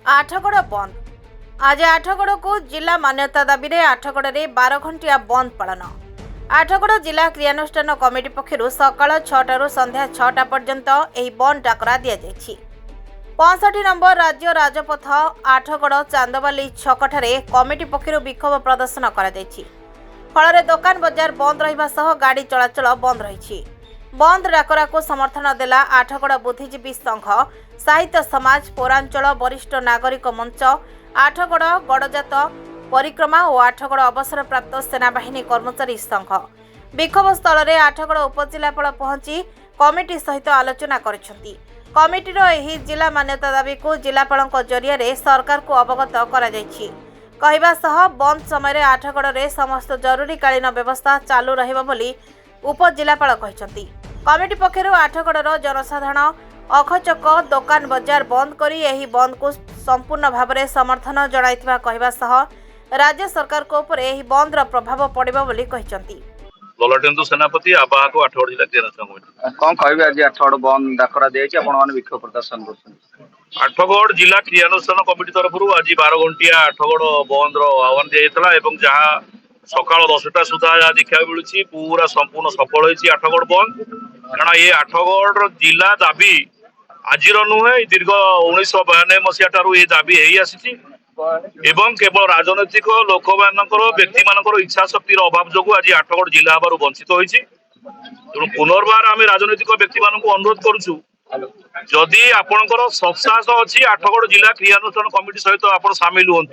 आठगड़ बंद। आज आठगड़ को जिला मान्यता दाबी में आठगड़ में 12 घंटिया बंद पालन। आठगड़ जिला क्रियानुष्ठान कमिटी पक्षर सकाल 6 संध्या 6टा पर्यंत यह बंद डाकरा दि जाएगी। 65 नंबर राज्य राजपथ आठगड़ चांदवाली छकठारे कमिटी पक्षर विक्षोभ प्रदर्शन कर फल दोकान बजार बंद रहा गाड़ी चलाचल बंद रही। बंद डाकरा को समर्थन देला आठगड़ बुद्धिजीवी संघ, साहित्य समाज, पौरांचल वरिष्ठ नागरिक मंच, आठगड़ गड़जात परिक्रमा और आठगड़ अवसरप्राप्त सेनाबाहिनी कर्मचारी संघ। विक्षोभ स्थल में आठगड़ उपजिलापाल पहुंची कमिटी सहित आलोचना करिसेंती। कमिटीर एही जिला मान्यता दाबी को जिलापाल जरिया सरकार को अवगत कहवा सह बंद समय आठगड़ में समस्त जरूरीकालीन व्यवस्था चालू रहिबो बोली उपजिलापाल कहते। कमिटी पक्षर आठगड़ जनसाधारण अखचक दोकान बजार बंद करी एही बंद को संपूर्ण भाव में समर्थन जणाइथिबा कहवा सह राज्य सरकार को ऊपर एही बंद प्रभाव पड़िबो बोली कहते। ललटेन्दु सेनापति आवाहक आठगड़ जिला क्रियानुष्ठान कमिटी कौन कहबे आज आठगड़ बंद डाकरा दिए आपण माने विक्षोभ प्रदर्शन कर आठगड़ जिला क्रियानुष्ठान कमिटी तरफ आज 12 घंटिया आठगड़ बंद आह्वान दिया एवं जहाँ सकाल 10टा सुधा जहाँ देखा मिलूँ पूरा संपूर्ण सफल होती आठगड़ बंद। कारण ये आठगड़ जिला दाबी आज नुहे दीर्घ 1992 मसीहा ठारू ये दाबी है आसी एवं केवल राजनैतिक लोक व्यक्ति मान इच्छा शक्तिर अभाव जो आज आठगड़ जिला हबार वंचित होती। तेणु पुनर्बार आम राजनैतिक व्यक्ति मान अनुरोध करुचु जदि आपणकर सत्साहस अच्छी आठगड़ जिला क्रियानुष्ठान कमिटी सहित आप सामिल हूँ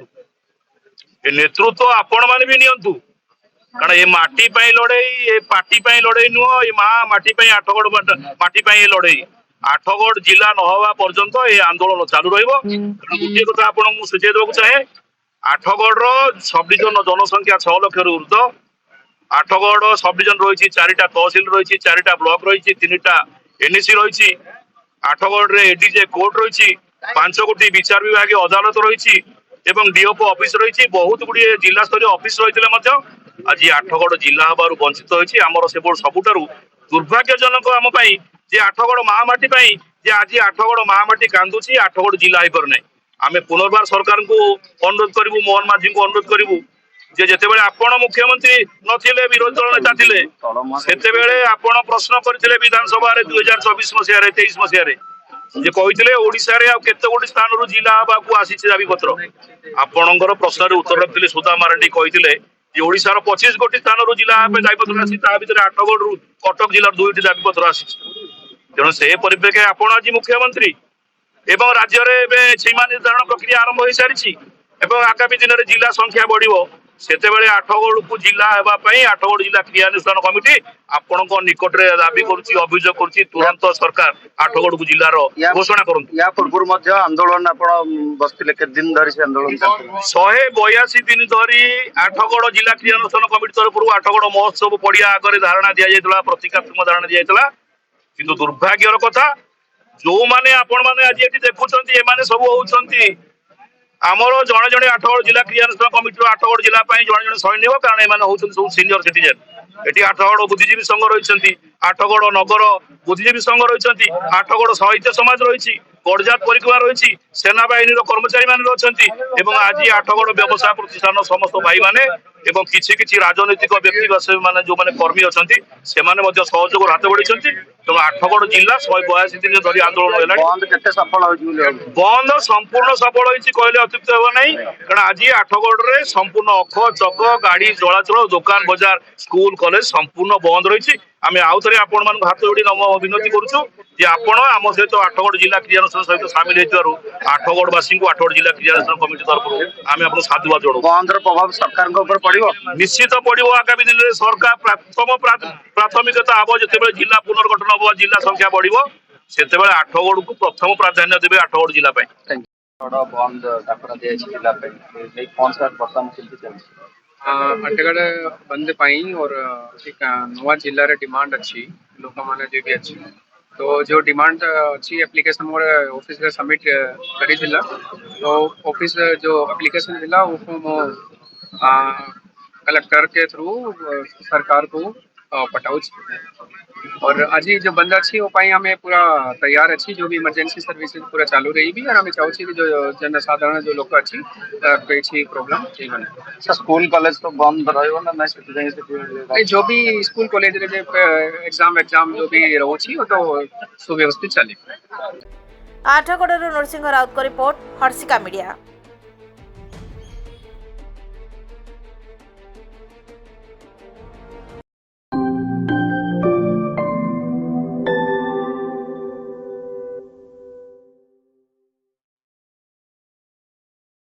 नेतृत्व आपण मैंने भी नियंतु। कारण ये माटी लड़ई ये पार्टी लड़ई नुह ये माँ माटी आठगड़ माटी लड़ई आठगड़ जिला न हवा पर्यंत ये आंदोलन चालू रहिबो। गोटे कथा आपन मु सूचय देबा चाहे आठगड़ सब डिविजन जनसंख्या 6 लाख रु ऊर्ध्व। आठगड़ सब डिविजन रही 4टा तहसिल रही 4टा ब्लॉक रही 3टा एनएसी रही आठगड़ रे एडीजे कोर्ट रही 5 गोटी विचार विभाग अदालत रही एवं डीओपो ऑफिस रही बहुत गुड़िए जिला स्तरीय ऑफिस रही आज आठगड़ जिला हबार वंचित होती। आमर से सबुठारु दुर्भाग्यजनक आम जे आठगड़ महामाटी जे आज आठगड़ महामाटी कांदुची आठगड़ जिला हो पार ना। आम पुनर्बार सरकार को अनुरोध करूँ मोहन माझी को अनुरोध करूँ जे जेतेबेले आपण मुख्यमंत्री नथिले विरोधी दल नेता थिले सेतेबेले आपण प्रश्न करथिले विधानसभा रे 2024 मसिया रे 23 मसिया रे जे कहिथिले ओडिसा रे आ केते गोटी स्थान रु जिला हबा को आसीछि दाबी पत्र आपणकर प्रश्न रे उत्तर रखथिले सुधा मारंडी कहिथिले जे ओडिसा रो 25 गोटी स्थान रु जिला हबा दाबी पत्र आसी ता भितर आठगड़ रु कटक जिला 2टी दाबी पत्र आसीछि। तेणु से परिप्रेक्षी आपण आज मुख्यमंत्री एवं राज्य में सीमा निर्धारण प्रक्रिया आरंभ हो सारी आगामी दिन में जिला संख्या बढ़ो सेतेबेले आठगड़ को जिला होगापी आठगड़ जिला क्रियानुष्ठान कमिटी आपण निकट में दाबी करुच्ची अभियोग करुच्ची तुरंत सरकार आठगड़ को जिलार घोषणा करूँ। या पूर्व आंदोलन बसते दिन धरी से आंदोलन 182 दिन धरी आठगड़ जिला क्रियानुष्ठान कमिटी तरफ आठगड़ महोत्सव पड़िया आगे धारणा दि जाता प्रतीकात्मक धारणा दि जाता किंतु दुर्भाग्यर कथा जो माने आपण माने आज ये देखुं ये सब होती आमर जड़े जड़े आठगड़ जिला क्रियानुष्ठान कमिटी आठगड़ जिला जड़े जड़े सैनिक कारण एम सब सीनियर सिटीजेन ये आठगड़ बुद्धिजीवी संघ रही आठगड़ नगर बुद्धिजीवी संघ रही आठगड़ साहित्य समाज रही गड़जात परिक्रमा रही सेनाबाहिनी कर्मचारी मान अच्छा आज आठगड़ व्यवसाय प्रतिष्ठान समस्त भाई माने एवं किसी किसी राजनैतिक व्यक्ति माने जो माने कर्मी अच्छा से सहयोग हाथ बढ़ी तेणु आठगड़ जिला 182 दिन धरी आंदोलन बंद संपूर्ण सफल होती कहले अत्युक्त हो नहीं। कारण आज आठगड़ रे संपूर्ण अख चक गाड़ी चलाचल दुकान बजार स्कूल कॉलेज संपूर्ण बंद रही। आम आउ थे आपण मान हाथ जोड़ी विनती करुचु जे आपण आम सहित आठगड़ जिला क्रियानुष्ठान सहित सामिल हो आठगड़वासी को आठगड़ जिला क्रियानुष्ठान कमिटी तरफ आम आप साधुवाद जोड़ू। बंद प्रभाव सरकार पड़ो निश्चित पड़ो आगामी दिन में सरकार प्रथम प्राथमिकता हम जो जिला पुनर्गठन हम जिला संख्या बढ़ो से आठगड़ को प्रथम प्राधान्य देवे आठगड़ जिला बंद डाकरा दिया जिला कौन सा आठगड़ बंद पाई और एक नवा जिले रे डिमांड अच्छी लोक माने जो भी अच्छी तो जो डिमांड अच्छी एप्लिकेशन मोर ऑफिस रे सबमिट करी थिला तो ऑफिस जो एप्लिकेशन थिला वो मो कलेक्टर के थ्रू सरकार को पठाऊ। और आज जो बंद अच्छी वो पाई हमें पूरा तैयार अच्छी जो भी इमरजेंसी सर्विसेज पूरा चालू रही भी और हमें चाहूँ कि जो जनसाधारण जो लोग अच्छी କିଛି प्रोग्राम ठीक बने सर स्कूल कॉलेज तो बंद रहिबो ना नहीं से जो भी स्कूल कॉलेज रे एग्जाम जो भी रहुछि वो तो सुव्यवस्थित चले आठगड़ू नरसिंह राउत रिपोर्ट हर्षिका मीडिया।